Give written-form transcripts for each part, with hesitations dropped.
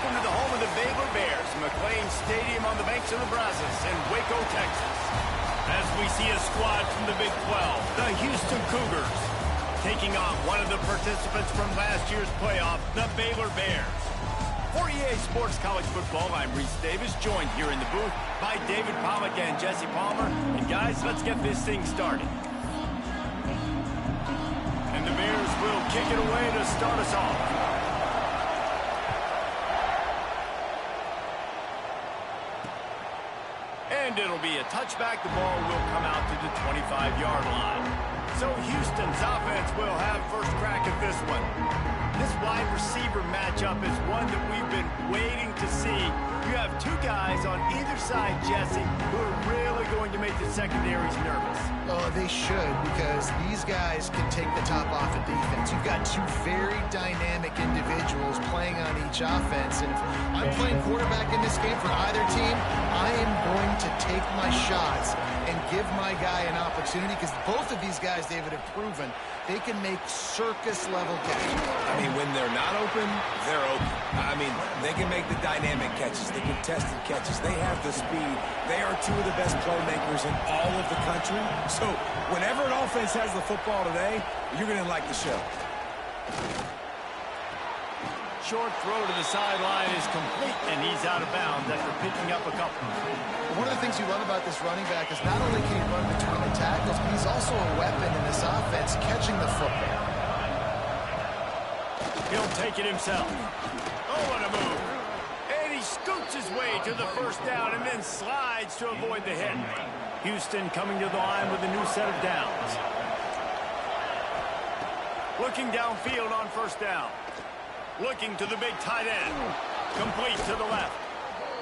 Welcome to the home of the Baylor Bears, McLean Stadium on the banks of the Brazos in Waco, Texas. As we see a squad from the Big 12, the Houston Cougars, taking on one of the participants from last year's playoff, the Baylor Bears. For EA Sports College Football, I'm Reese Davis, joined here in the booth by David Pollack and Jesse Palmer. And guys, let's get this thing started. And the Bears will kick it away to start us off. And it'll be a touchback. The ball will come out to the 25-yard line. So Houston's offense will have first crack at this one. This wide receiver matchup is one that we've been waiting to see. You have two guys on either side, Jesse, who are really going to make the secondaries nervous. Oh, they should, because these guys can take the top off of defense. You've got two very dynamic individuals playing on each offense. And if I'm playing quarterback in this game for either team, I am going to take my shots and give my guy an opportunity, because both of these guys, David, have proven they can make circus-level catches. I mean, when they're not open, they're open. I mean, they can make the dynamic catches, the contested catches. They have the speed. They are two of the best playmakers in all of the country. So whenever an offense has the football today, you're going to like the show. Short throw to the sideline is complete, and he's out of bounds after picking up a couple. One of the things you love about this running back is not only can he run between the tackles, but he's also a weapon in this offense, catching the football. He'll take it himself. Oh, what a move. And he scoots his way to the first down and then slides to avoid the hit. Houston coming to the line with a new set of downs. Looking downfield on first down. Looking to the big tight end. Complete to the left.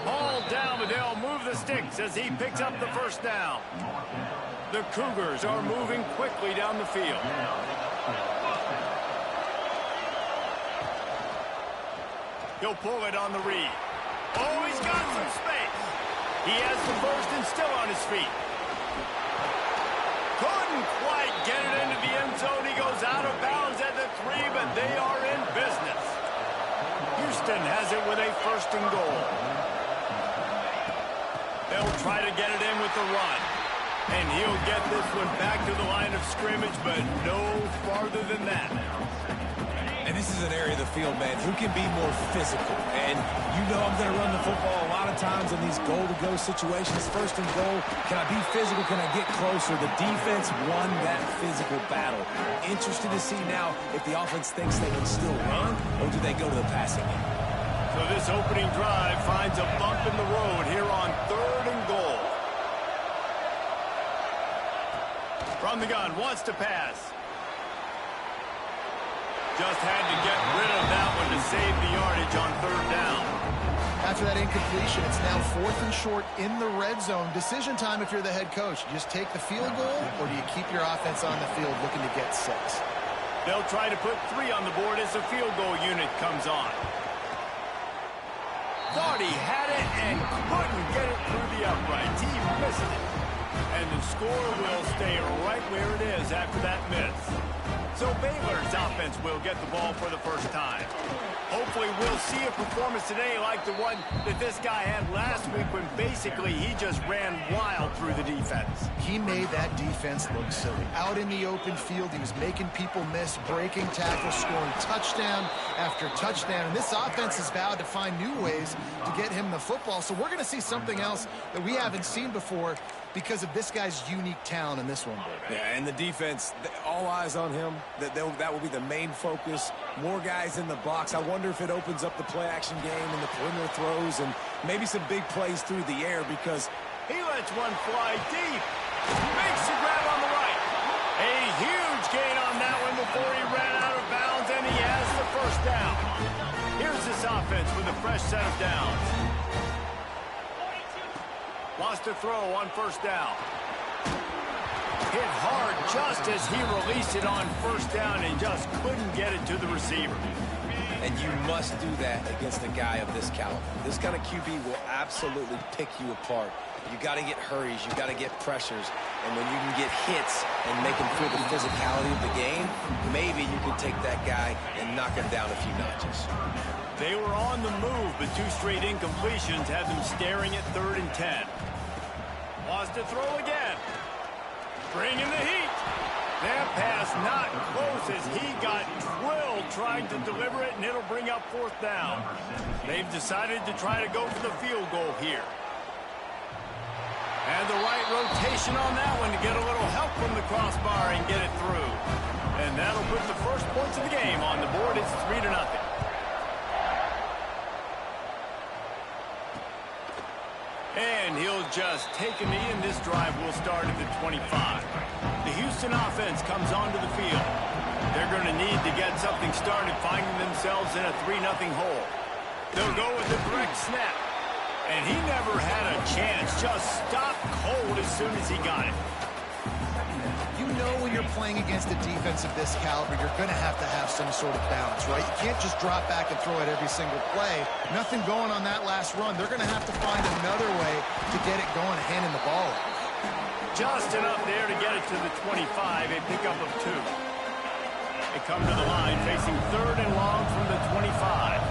Ball down, but they'll move the sticks as he picks up the first down. The Cougars are moving quickly down the field. He'll pull it on the read. Oh, he's got some space. He has the first and still on his feet. Couldn't quite get it into the end zone. He goes out of bounds at the 3, but they are in business. Houston has it with a first and goal. They'll try to get it in with the run. And he'll get this one back to the line of scrimmage, but no farther than that. And this is an area of the field, man, who can be more physical. And you know I'm going to run the football a lot of times in these goal-to-go situations. First and goal, can I be physical? Can I get closer? The defense won that physical battle. Interested to see now if the offense thinks they can still run, or do they go to the passing game? So this opening drive finds a bump in the road here on third and goal. From the gun, wants to pass. Just had to get rid of that one to save the yardage on third down. After that incompletion, it's now 4th and short in the red zone. Decision time if you're the head coach. You just take the field goal, or do you keep your offense on the field looking to get 6? They'll try to put 3 on the board as the field goal unit comes on. Thought he had it and couldn't get it through the uprights. He missed it. And the score will stay right where it is after that miss. So Baylor's offense will get the ball for the first time. Hopefully we'll see a performance today like the one that this guy had last week when basically he just ran wild through the defense. He made that defense look silly. Out in the open field, he was making people miss, breaking tackles, scoring touchdown after touchdown. And this offense has vowed to find new ways to get him the football. So we're going to see something else that we haven't seen before because of this guy's unique talent in this one. Yeah, and the defense, all eyes on him. That will be the main focus. More guys in the box. I wonder if it opens up the play-action game and the perimeter throws and maybe some big plays through the air, because he lets one fly deep. Makes the grab on the right. A huge gain on that one before he ran out of bounds, and he has the first down. Here's this offense with a fresh set of downs. Wants to throw on first down. Hit hard just as he released it on first down and just couldn't get it to the receiver. and you must do that against a guy of this caliber. This kind of QB will absolutely pick you apart. You got to get hurries, you got to get pressures, and when you can get hits and make him feel the physicality of the game, maybe you can take that guy and knock him down a few notches. They were on the move, but 2 straight incompletions had them staring at 3rd and 10. Wants to throw again. Bringing the heat. That pass not close as he got drilled trying to deliver it, and it'll bring up 4th down. They've decided to try to go for the field goal here. And the right rotation on that one to get a little help from the crossbar and get it through. And that'll put the first points of the game on the board. It's 3-0. And he'll just take a knee, and this drive will start at the 25. The Houston offense comes onto the field. They're going to need to get something started, finding themselves in a 3-0 hole. They'll go with the direct snap. And he never had a chance. Just stopped cold as soon as he got it. You know when you're playing against a defense of this caliber, you're going to have some sort of balance, right? You can't just drop back and throw it every single play. Nothing going on that last run. They're going to have to find another way to get it going, handing the ball off. Just enough there to get it to the 25, a pickup of 2. They come to the line facing 3rd and long from the 25.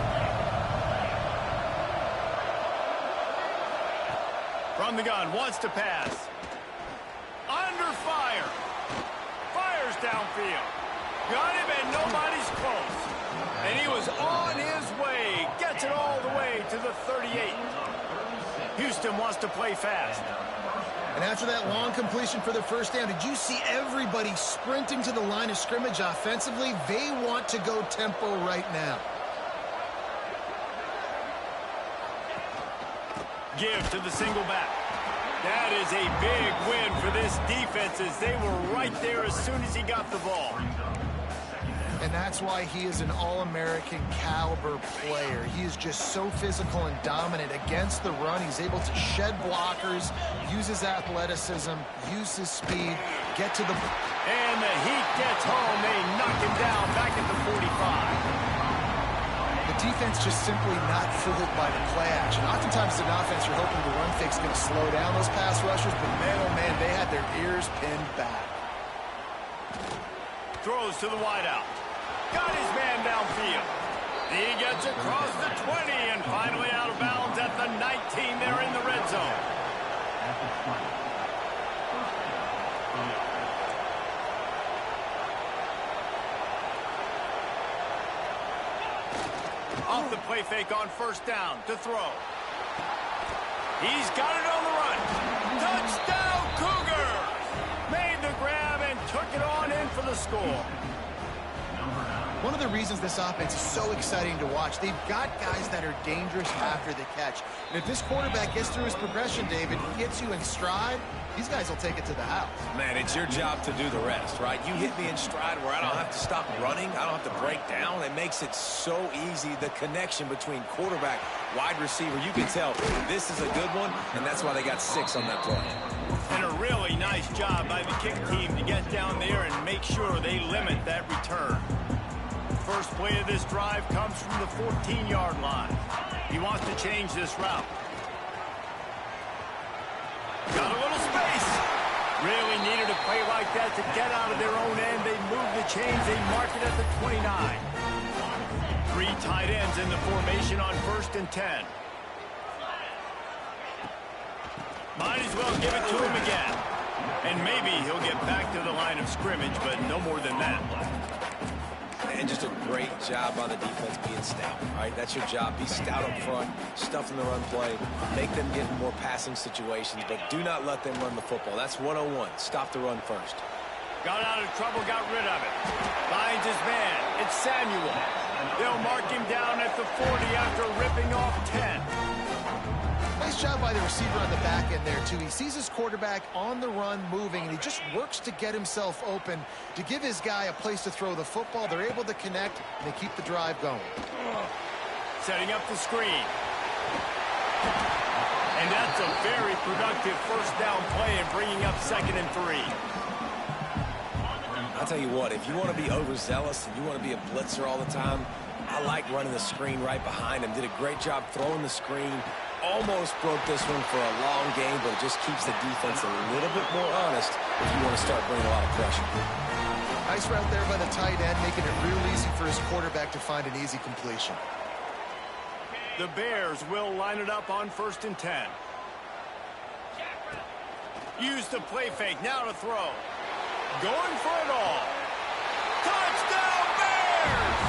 From the gun, wants to pass. Under fire. Fires downfield. Got him and nobody's close. And he was on his way. Gets it all the way to the 38. Houston wants to play fast. And after that long completion for the 1st down, did you see everybody sprinting to the line of scrimmage offensively? They want to go tempo right now. Give to the single back. That is a big win for this defense as they were right there as soon as he got the ball. And that's why he is an All-American caliber player. He is just so physical and dominant against the run. He's able to shed blockers, use his athleticism, use his speed, get to the... And the Heat gets home. They knock him down back at the 45. The defense just simply not fooled by the play action. Oftentimes as an offense, you're hoping the run fake's going to slow down those pass rushers, but man, oh man, they had their ears pinned back. Throws to the wideout. Got his man downfield. He gets across the 20 and finally out of bounds at the 19. They're in the red zone. Off the play fake on 1st down to throw. He's got it on the run. Touchdown, Cougars! Made the grab and took it on in for the score. One of the reasons this offense is so exciting to watch, they've got guys that are dangerous after the catch. And if this quarterback gets through his progression, David, gets you in stride, these guys will take it to the house. Man, it's your job to do the rest, right? You hit me in stride where I don't have to stop running. I don't have to break down. It makes it so easy. The connection between quarterback, wide receiver, you can tell this is a good one, and that's why they got 6 on that play. And a really nice job by the kick team to get down there and make sure they limit that return. First play of this drive comes from the 14-yard line. He wants to change this route. Got a little space. Really needed a play like that to get out of their own end. They move the chains. They mark it at the 29. 3 tight ends in the formation on 1st and 10. Might as well give it to him again. And maybe he'll get back to the line of scrimmage, but no more than that. And just a great job on the defense being stout, right? That's your job. Be stout up front, stuff in the run play, make them get in more passing situations, but do not let them run the football. That's 101. Stop the run first. Got out of trouble, got rid of it. Finds his man. It's Samuel. They'll mark him down at the 40 after ripping off 10. Nice job by the receiver on the back end there, too. He sees his quarterback on the run moving, and he just works to get himself open to give his guy a place to throw the football. They're able to connect, and they keep the drive going. Setting up the screen. And that's a very productive 1st down play and bringing up 2nd and 3. I'll tell you what, if you want to be overzealous and you want to be a blitzer all the time, I like running the screen right behind him. Did a great job throwing the screen. Almost broke this one for a long game, but it just keeps the defense a little bit more honest if you want to start bringing a lot of pressure. Nice route there by the tight end, making it real easy for his quarterback to find an easy completion. The Bears will line it up on 1st and 10. Use the play fake, now to throw. Going for it all. Touchdown Bears!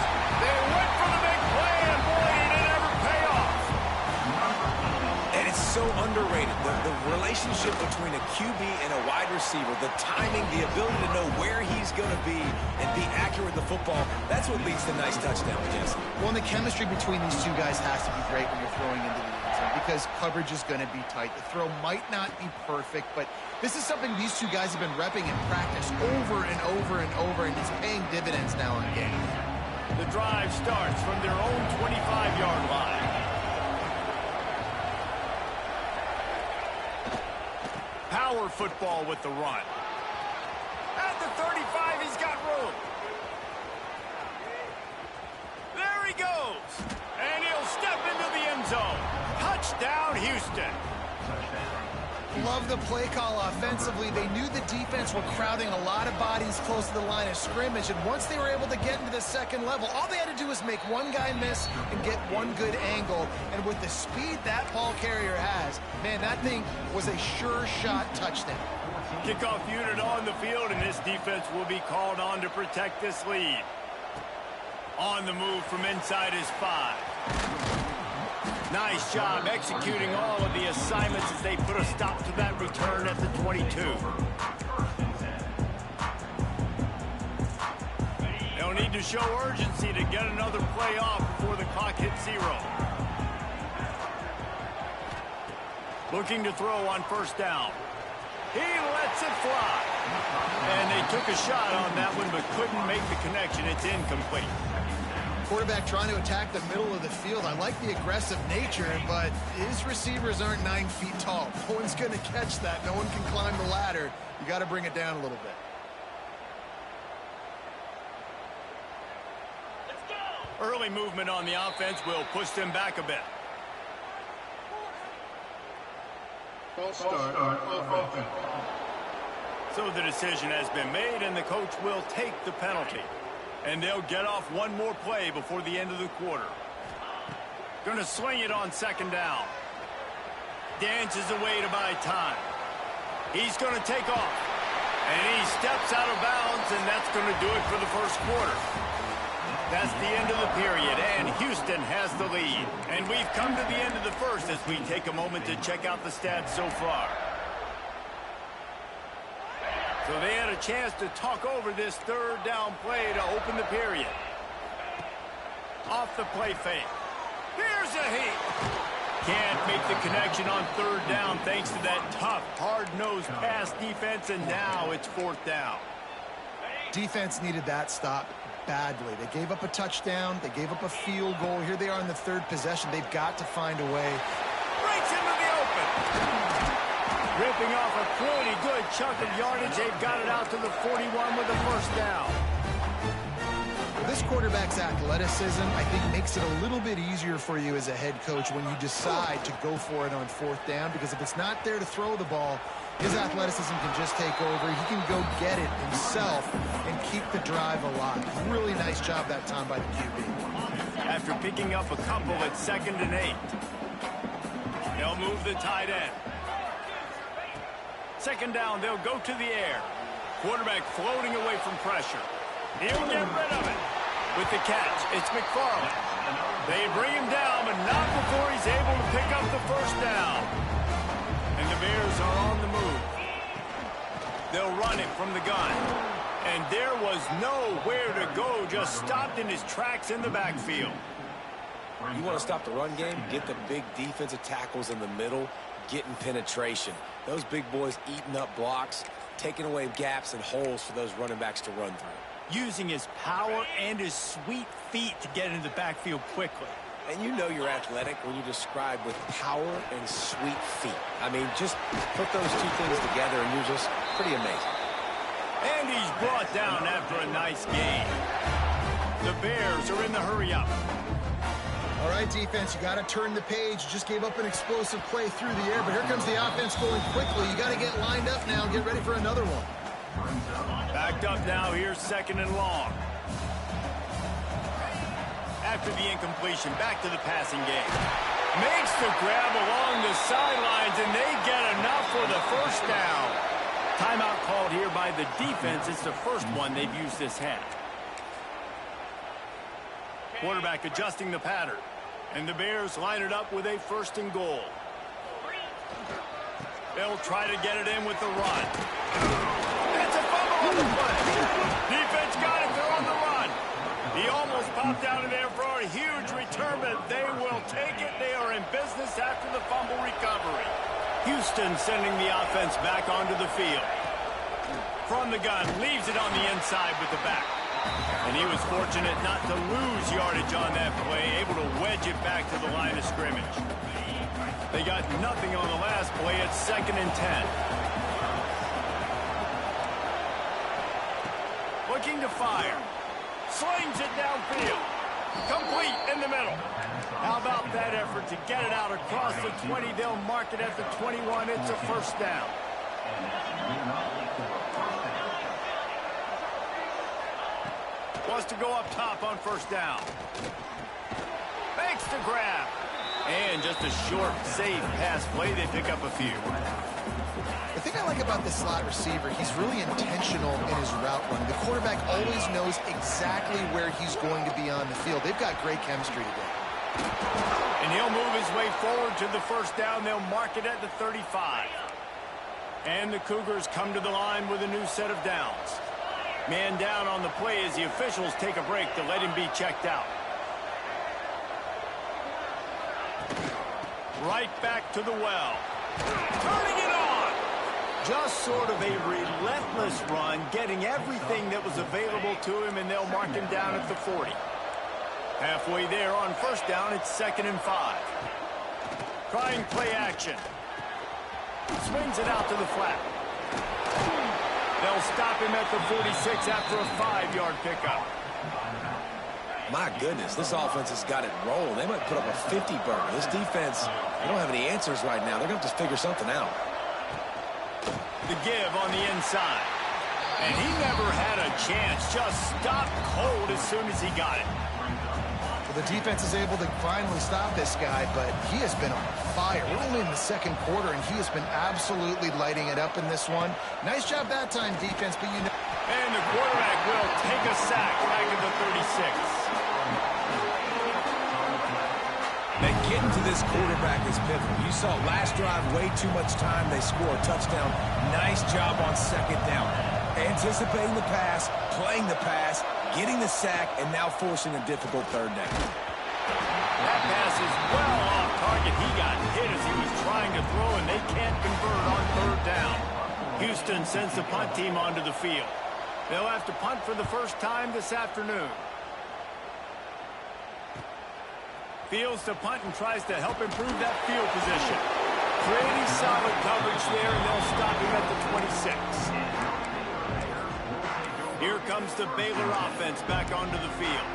They went for the big play, and boy, did it ever pay off. And it's so underrated. The relationship between a QB and a wide receiver, the timing, the ability to know where he's going to be and be accurate with the football, that's what leads to nice touchdowns, Jesse. Well, and the chemistry between these two guys has to be great when you're throwing into the end zone because coverage is going to be tight. The throw might not be perfect, but this is something these two guys have been repping in practice over and over and over, and it's paying dividends now in games. The drive starts from their own 25-yard line. Power football with the run. At the 35, he's got room. There he goes. And he'll step into the end zone. Touchdown, Houston. Love the play call offensively. They knew the defense were crowding a lot of bodies close to the line of scrimmage, and once they were able to get into the second level, all they had to do was make one guy miss and get one good angle. And with the speed that ball carrier has, man, that thing was a sure shot touchdown. Kickoff unit on the field, and this defense will be called on to protect this lead. On the move from inside his 5. Nice job executing all of the assignments as they put a stop to that return at the 22. They'll need to show urgency to get another play off before the clock hits 0. Looking to throw on 1st down. He lets it fly. And they took a shot on that one but couldn't make the connection. It's incomplete. Quarterback trying to attack the middle of the field. I like the aggressive nature, but his receivers aren't 9 feet tall. No one's going to catch that. No one can climb the ladder. You got to bring it down a little bit. Let's go. Early movement on the offense will push them back a bit. False start offense. So the decision has been made, and the coach will take the penalty. And they'll get off one more play before the end of the quarter. Going to swing it on 2nd down. Dances away to buy time. He's going to take off. And he steps out of bounds, and that's going to do it for the 1st quarter. That's the end of the period, and Houston has the lead. And we've come to the end of the 1st as we take a moment to check out the stats so far. So they had a chance to talk over this 3rd down play to open the period. Off the play fake. Here's a heat. Can't make the connection on 3rd down thanks to that tough, hard-nosed pass defense, and now it's 4th down. Defense needed that stop badly. They gave up a touchdown. They gave up a field goal. Here they are in the 3rd possession. They've got to find a way. Breaks into the open. Ripping off a pretty good chunk of yardage. They've got it out to the 41 with the 1st down. This quarterback's athleticism, I think, makes it a little bit easier for you as a head coach when you decide to go for it on 4th down, because if it's not there to throw the ball, his athleticism can just take over. He can go get it himself and keep the drive alive. Really nice job that time by the QB. After picking up a couple at 2nd and 8. They'll move the tight end. 2nd down, they'll go to the air. Quarterback floating away from pressure. He'll get rid of it. With the catch, it's McFarland. They bring him down, but not before he's able to pick up the 1st down. And the Bears are on the move. They'll run it from the gun. And there was nowhere to go, just stopped in his tracks in the backfield. You want to stop the run game? Get the big defensive tackles in the middle, getting penetration. Those big boys eating up blocks, taking away gaps and holes for those running backs to run through. Using his power and his sweet feet to get into the backfield quickly. And you know you're athletic when you describe with power and sweet feet. I mean, just put those two things together and you're just pretty amazing. And he's brought down after a nice game. The Bears are in the hurry-up. All right, defense, you got to turn the page. You just gave up an explosive play through the air, but here comes the offense going quickly. You got to get lined up now and get ready for another one. Backed up now, here's 2nd and long. After the incompletion, back to the passing game. Makes the grab along the sidelines, and they get enough for the first down. Timeout called here by the defense. It's the first one they've used this half. Quarterback adjusting the pattern. And the Bears line it up with a 1st and goal. They'll try to get it in with the run. That's a fumble on the play. Defense got it. They're on the run. He almost popped out of there for a huge return, but they will take it. They are in business after the fumble recovery. Houston sending the offense back onto the field. From the gun, leaves it on the inside with the back. And he was fortunate not to lose yardage on that play, able to wedge it back to the line of scrimmage. They got nothing on the last play. It's 2nd and 10. Looking to fire. Slings it downfield. Complete in the middle. How about that effort to get it out across the 20? They'll mark it at the 21. It's a 1st down. Wants to go up top on 1st down. Makes the grab. And just a short, safe pass play. They pick up a few. The thing I like about this slot receiver, he's really intentional in his route run. The quarterback always knows exactly where he's going to be on the field. They've got great chemistry today. And he'll move his way forward to the 1st down. They'll mark it at the 35. And the Cougars come to the line with a new set of downs. Man down on the play as the officials take a break to let him be checked out. Right back to the well. Turning it on. Just sort of a relentless run, getting everything that was available to him, and they'll mark him down at the 40. Halfway there on 1st down, it's 2nd and 5. Trying play action. Swings it out to the flat. They'll stop him at the 46 after a 5-yard pickup. My goodness, this offense has got it rolling. They might put up a 50-burger. This defense, they don't have any answers right now. They're going to have to figure something out. The give on the inside. And he never had a chance. Just stopped cold as soon as he got it. Well, the defense is able to finally stop this guy, but he has been on fire. We're only in the 2nd quarter, and he has been absolutely lighting it up in this one. Nice job that time, defense, but you know. And the quarterback will take a sack back at the 36. And getting to this quarterback is pivotal. You saw last drive, way too much time. They score a touchdown. Nice job on 2nd down. Anticipating the pass, playing the pass, getting the sack, and now forcing a difficult 3rd down. That pass is well off target. He got hit as he was trying to throw, and they can't convert on 3rd down. Houston sends the punt team onto the field. They'll have to punt for the first time this afternoon. Fields to punt and tries to help improve that field position. Pretty solid coverage there, and they'll stop him at the 26. Here comes the Baylor offense back onto the field.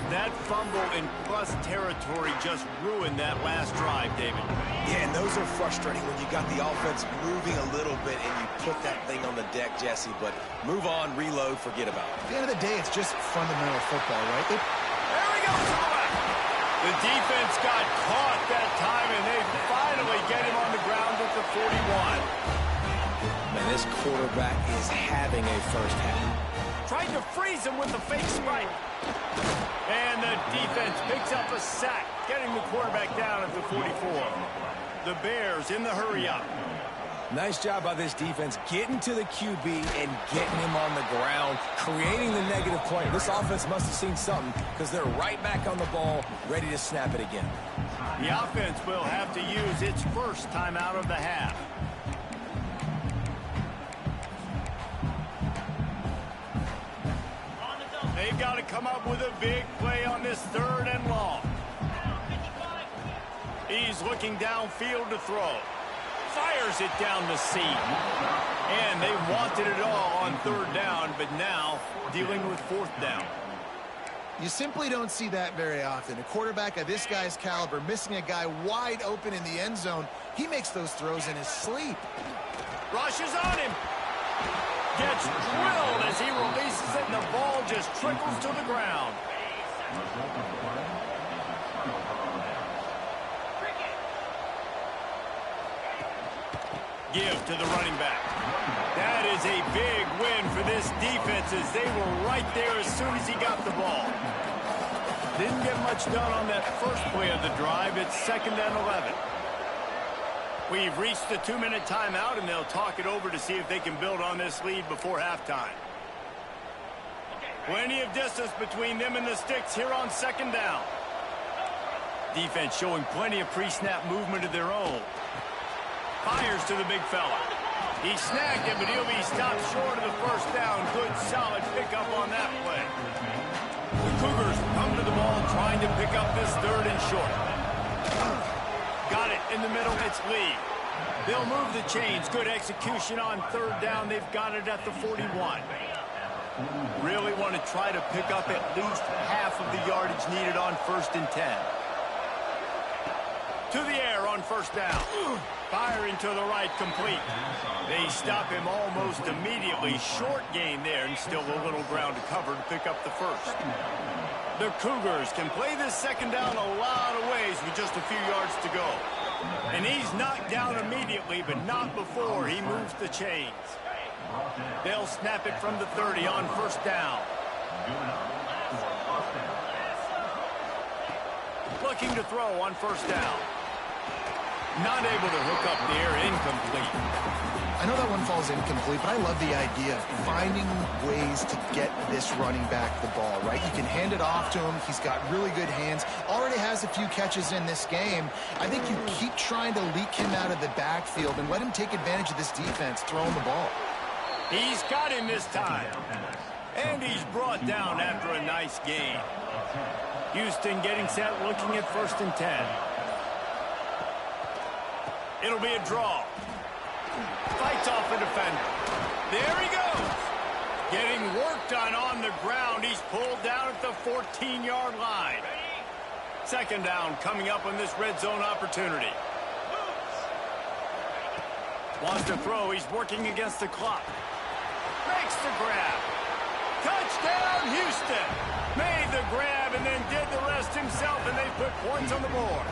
That fumble in plus territory just ruined that last drive, David. Yeah, and those are frustrating when you got the offense moving a little bit and you put that thing on the deck, Jesse. But move on, reload, forget about it. At the end of the day, it's just fundamental football, right? There we go, the defense got caught that time, and they finally get him on the ground at the 41. Man, this quarterback is having a 1st half. Trying to freeze him with the fake spike. And the defense picks up a sack, getting the quarterback down at the 44. The Bears in the hurry-up. Nice job by this defense getting to the QB and getting him on the ground, creating the negative play. This offense must have seen something because they're right back on the ball, ready to snap it again. The offense will have to use its first timeout of the half. They've got to come up with a big play on this 3rd and long. He's looking downfield to throw. Fires it down the seam. And they wanted it all on 3rd down, but now dealing with 4th down. You simply don't see that very often. A quarterback of this guy's caliber missing a guy wide open in the end zone. He makes those throws in his sleep. Rushes on him. Gets drilled as he releases it, and the ball just trickles to the ground. Give to the running back. That is a big win for this defense as they were right there as soon as he got the ball. Didn't get much done on that first play of the drive. It's 2nd and 11. We've reached the 2-minute timeout, and they'll talk it over to see if they can build on this lead before halftime. Plenty of distance between them and the sticks here on 2nd down. Defense showing plenty of pre-snap movement of their own. Fires to the big fella. He snagged it, but he'll be stopped short of the first down. Good, solid pickup on that play. The Cougars come to the ball trying to pick up this 3rd and short. Got it in the middle. It's Lee. They'll move the chains. Good execution on 3rd down. They've got it at the 41. Really want to try to pick up at least half of the yardage needed on 1st and 10. To the air on 1st down. Firing to the right, complete. They stop him almost immediately. Short gain there, and still a little ground to cover to pick up the 1st. The Cougars can play this 2nd down a lot of ways with just a few yards to go. And he's knocked down immediately, but not before he moves the chains. They'll snap it from the 30 on 1st down. Looking to throw on 1st down. Not able to hook up there, incomplete. I know that one falls incomplete, but I love the idea of finding ways to get this running back the ball, right? You can hand it off to him. He's got really good hands. Already has a few catches in this game. I think you keep trying to leak him out of the backfield and let him take advantage of this defense throwing the ball. He's got him this time. And he's brought down after a nice gain. Houston getting set, looking at 1st and 10. It'll be a draw. Fights off the defender. There he goes. Getting work done on the ground. He's pulled down at the 14-yard line. 2nd down coming up on this red zone opportunity. Wants to throw. He's working against the clock. Makes the grab. Touchdown, Houston. Made the grab and then did the rest himself, and they put points on the board.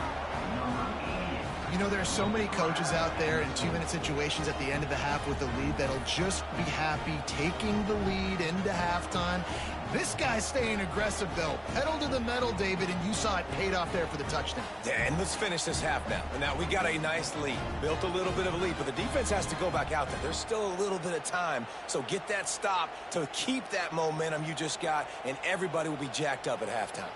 You know, there are so many coaches out there in 2-minute situations at the end of the half with the lead that'll just be happy taking the lead into halftime. This guy's staying aggressive, though. Pedal to the metal, David, and you saw it paid off there for the touchdown. Yeah, and let's finish this half now. Now, we got a nice lead. Built a little bit of a lead, but the defense has to go back out there. There's still a little bit of time, so get that stop to keep that momentum you just got, and everybody will be jacked up at halftime.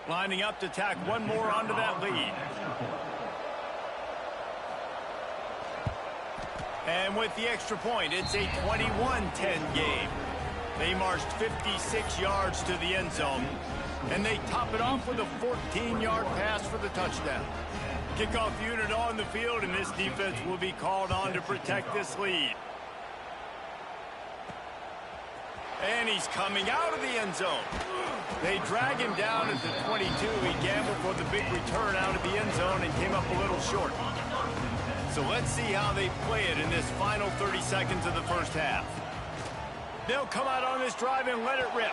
Lining up to tack one more onto that lead. And with the extra point, it's a 21-10 game. They marched 56 yards to the end zone, and they top it off with a 14-yard pass for the touchdown. Kickoff unit on the field, and this defense will be called on to protect this lead. And he's coming out of the end zone. They drag him down at the 22. He gambled for the big return out of the end zone and came up a little short. So let's see how they play it in this final 30 seconds of the first half. They'll come out on this drive and let it rip.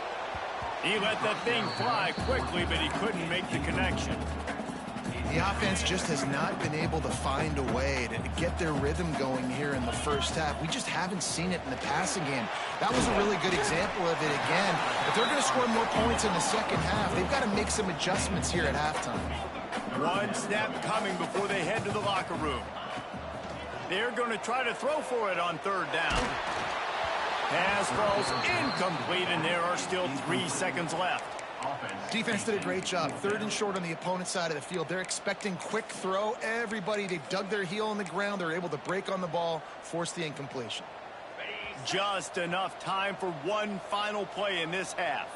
He let that thing fly quickly, but he couldn't make the connection. The offense just has not been able to find a way to get their rhythm going here in the first half. We just haven't seen it in the passing game. That was a really good example of it again. If they're going to score more points in the second half, they've got to make some adjustments here at halftime. One snap coming before they head to the locker room. They're going to try to throw for it on 3rd down. Pass falls incomplete, and there are still 3 seconds left. Defense did a great job. 3rd and short on the opponent's side of the field. They're expecting quick throw. Everybody, they've dug their heel on the ground. They're able to break on the ball, force the incompletion. Just enough time for one final play in this half.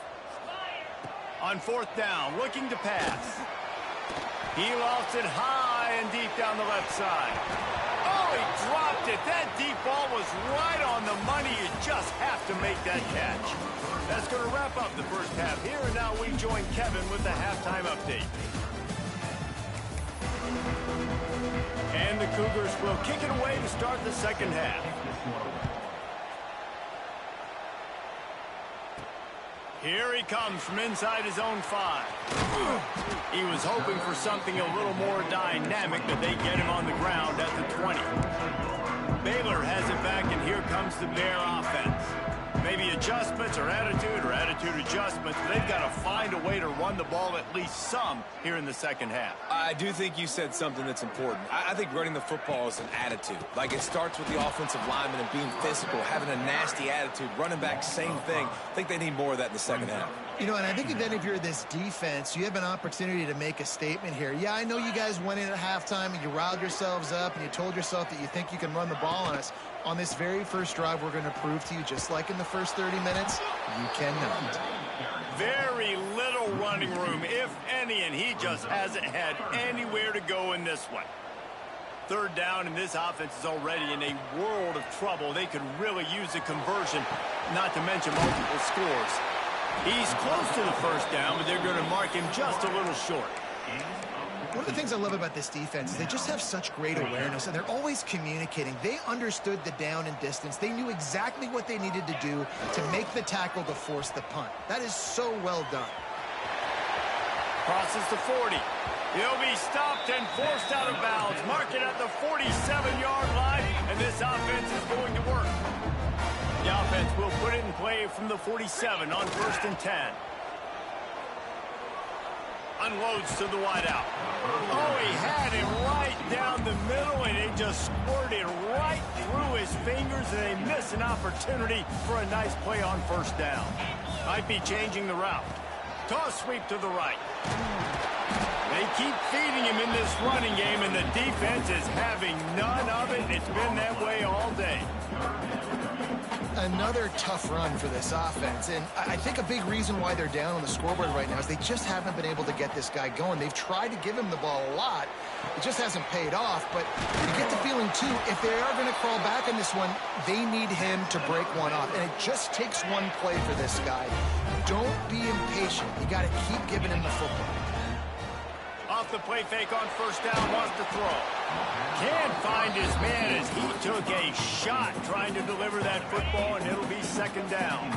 On 4th down, looking to pass. He lofts it high and deep down the left side. Oh, he dropped it. That deep ball was right on the money. You just have to make that catch. That's going to wrap up the first half here, and now we join Kevin with the halftime update. And the Cougars will kick it away to start the second half. Here he comes from inside his own 5. He was hoping for something a little more dynamic, but they get him on the ground at the 20. Baylor has it back, and here comes the Bear offense. Maybe adjustments or attitude adjustments. They've got to find a way to run the ball at least some here in the second half. I do think you said something that's important. I think running the football is an attitude. Like, it starts with the offensive lineman and being physical, having a nasty attitude. Running back, same thing. I think they need more of that in the second half. You know, and I think if you're this defense, you have an opportunity to make a statement here. Yeah, I know you guys went in at halftime and you riled yourselves up and you told yourself that you think you can run the ball on us. On this very first drive, we're going to prove to you, just like in the first 30 minutes, you cannot. Very little running room, if any, and he just hasn't had anywhere to go in this one. Third down, and this offense is already in a world of trouble. They could really use a conversion, not to mention multiple scores. He's close to the first down, but they're going to mark him just a little short. One of the things I love about this defense is they just have such great awareness, and they're always communicating. They understood the down and distance. They knew exactly what they needed to do to make the tackle to force the punt. That is so well done. Crosses the 40. He'll be stopped and forced out of bounds. Mark it at the 47-yard line, and this offense is going to work. The offense will put it in play from the 47 on 1st and 10. Unloads to the wideout. Oh, he had him right down the middle, and it just squirted right through his fingers, and they miss an opportunity for a nice play on 1st down. Might be changing the route. Toss sweep to the right. They keep feeding him in this running game, and the defense is having none of it. It's been that way all day. Another tough run for this offense, and I think a big reason why they're down on the scoreboard right now is they just haven't been able to get this guy going. They've tried to give him the ball a lot. It just hasn't paid off, but you get the feeling, too, if they are going to crawl back in this one, they need him to break one off, and it just takes one play for this guy. Don't be impatient. You got to keep giving him the football. Off the play fake on 1st down, wants to throw. Can't find his man as he took a shot trying to deliver that football, and it'll be 2nd down.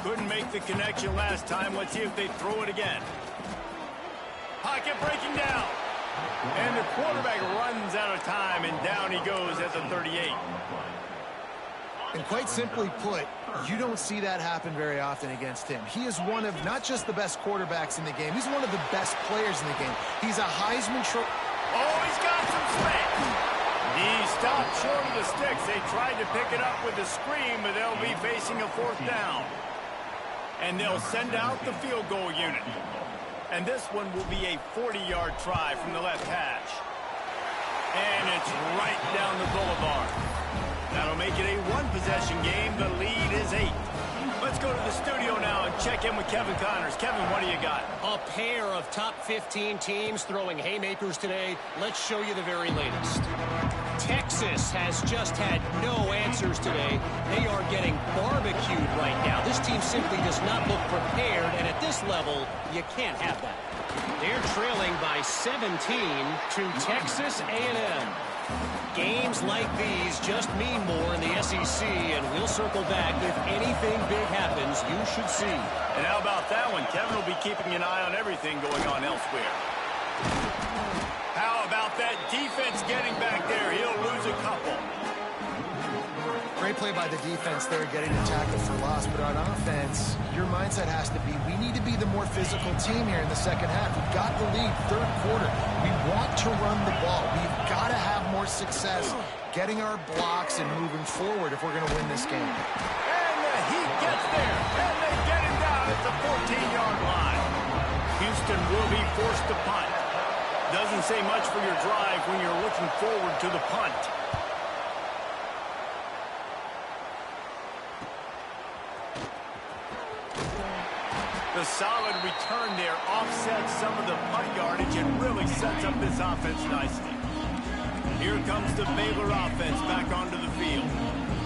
Couldn't make the connection last time. Let's see if they throw it again. Pocket breaking down. And the quarterback runs out of time, and down he goes at the 38. And quite simply put, you don't see that happen very often against him. He is one of not just the best quarterbacks in the game, he's one of the best players in the game. He's a Heisman Trophy. Oh, he's got some space. He stopped short of the sticks. They tried to pick it up with a screen, but they'll be facing a 4th down. And they'll send out the field goal unit. And this one will be a 40-yard try from the left hash. And it's right down the boulevard. That'll make it a 1-possession game. The lead is 8. Let's go to the studio now and check in with Kevin Connors. Kevin, what do you got? A pair of top 15 teams throwing haymakers today. Let's show you the very latest. Texas has just had no answers today. They are getting barbecued right now. This team simply does not look prepared, and at this level, you can't have that. They're trailing by 17 to Texas A&M. Games like these just mean more in the SEC, and we'll circle back. If anything big happens, you should see. And how about that one? Kevin will be keeping an eye on everything going on elsewhere. How about that defense getting back there? He'll lose a couple. Great play by the defense there, getting the tackle for loss. But on offense, your mindset has to be, we need to be the more physical team here in the second half. We've got the lead, 3rd quarter. We want to run the ball. We've got to have more success getting our blocks and moving forward if we're going to win this game. And the Heat gets there, and they get him down at the 14-yard line. Houston will be forced to punt. Doesn't say much for your drive when you're looking forward to the punt. The solid return there offsets some of the punt yardage and really sets up this offense nicely. Here comes the Baylor offense back onto the field.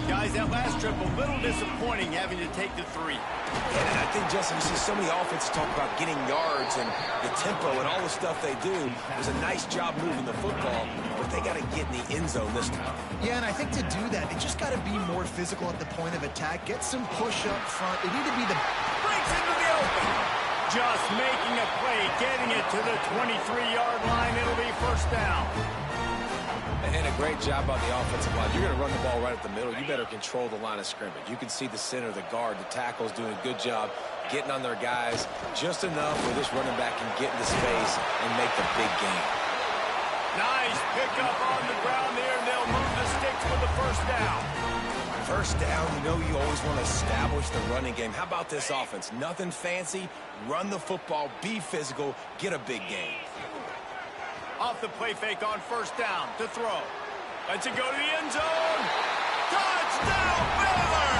Guys, that last trip a little disappointing having to take the 3. And I think, Justin, you see so many offenses talk about getting yards and the tempo and all the stuff they do. It was a nice job moving the football, but they got to get in the end zone this time. Yeah, and I think to do that, they just got to be more physical at the point of attack, get some push up front. They need to be the... Breaks into the open. Just making a play, getting it to the 23-yard line. It'll be first down. And a great job by the offensive line. You're going to run the ball right at the middle. You better control the line of scrimmage. You can see the center, the guard, the tackle's doing a good job getting on their guys just enough where this running back can get into space and make the big game. Nice pickup on the ground there, and they'll move the sticks for the first down. First down, you know you always want to establish the running game. How about this offense? Nothing fancy. Run the football, be physical, get a big game. Off the play fake on first down to throw. Lets it go to the end zone. Touchdown, Baylor!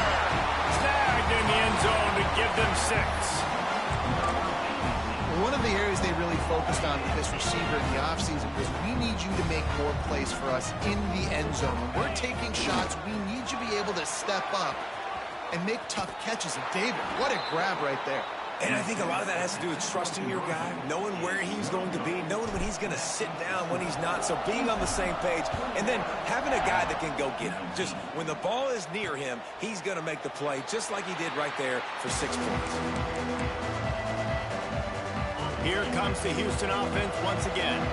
Snagged in the end zone to give them 6. One of the areas they really focused on with this receiver in the offseason was we need you to make more plays for us in the end zone. When we're taking shots, we need you to be able to step up and make tough catches. And David, what a grab right there. And I think a lot of that has to do with trusting your guy, knowing where he's going to be, knowing when he's going to sit down, when he's not. So being on the same page, and then having a guy that can go get him. Just when the ball is near him, he's going to make the play, just like he did right there for 6 points. Here comes the Houston offense once again.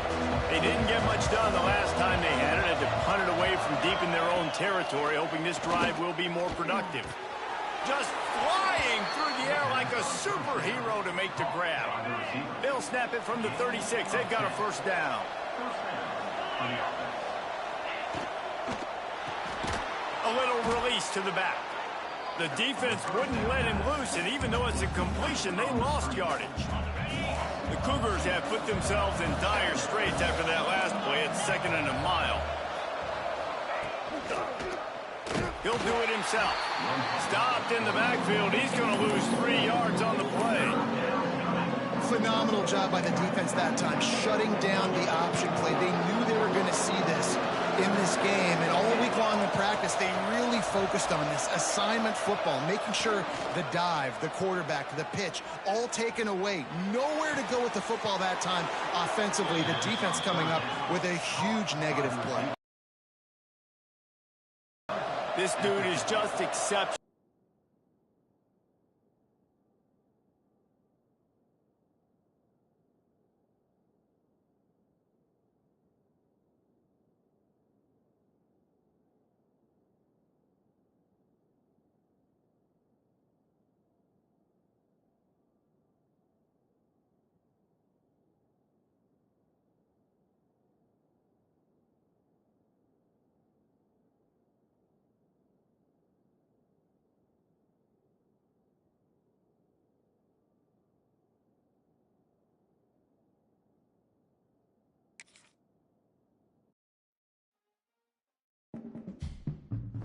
They didn't get much done the last time they had it. Had to punt it away from deep in their own territory, hoping this drive will be more productive. Just flying through the air like a superhero to make the grab. They'll snap it from the 36. They've got a first down. A little release to the back. The defense wouldn't let him loose, and even though it's a completion, they lost yardage. The Cougars have put themselves in dire straits after that last play. It's 2nd and a mile. He'll do it himself. Stopped in the backfield. He's going to lose 3 yards on the play. Phenomenal job by the defense that time, shutting down the option play. They knew they were going to see this in this game, and all week long in practice, they really focused on this assignment football, making sure the dive, the quarterback, the pitch, all taken away. Nowhere to go with the football that time offensively. The defense coming up with a huge negative play. This dude is just exceptional.